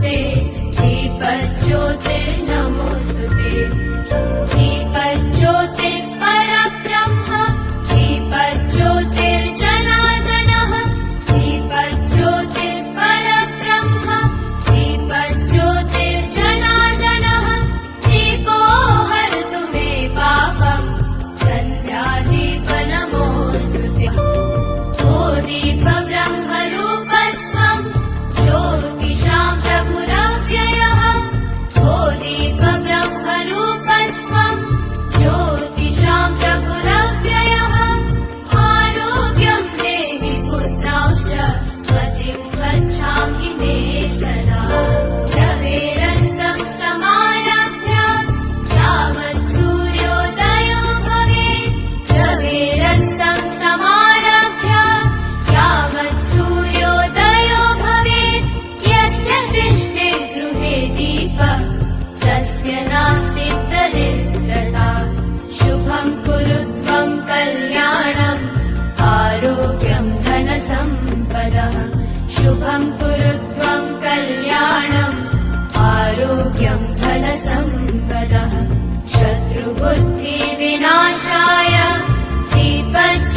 ते दीपज्योतिर्नमोऽस्तुते दीपज्योतिर्परब्रह्म दीपज्योतिर्जनार्दनः दीपज्योतिर्परब्रह्म दीपज्योतिर्जनार्दनः दीपो हरतु मे पापम् सन्ध्यादीपनमोऽस्तुते ओ दीपब्रह्मरूपस्त्वं ज्योतिषां प्रभुरव्ययः ओ दीपब्रह्मरूपस्त्वं ज्योतिषां प्रभुरव्ययः आरोग्यं देहि पुत्रांश्च मतिं स्वच्छामि मे सदा रवेरस्तं समारभ्य यावत् सूर्योदयो भवेत् रवेरस्तं समारभ्य यावत् सूर्योदयो भवेत् यस्य तिष्ठे गृहे दीपः तस्य नास्ति दरिद्रता शुभं कुरु त्वं कल्याणम् आरोग्यं धनसम्पदः शुभं कुरु त्वं कल्याणम् आरोग्यं धनसम्पदः शत्रुबुद्धिविनाशाय दीपज्योतिर्नमोऽस्तुते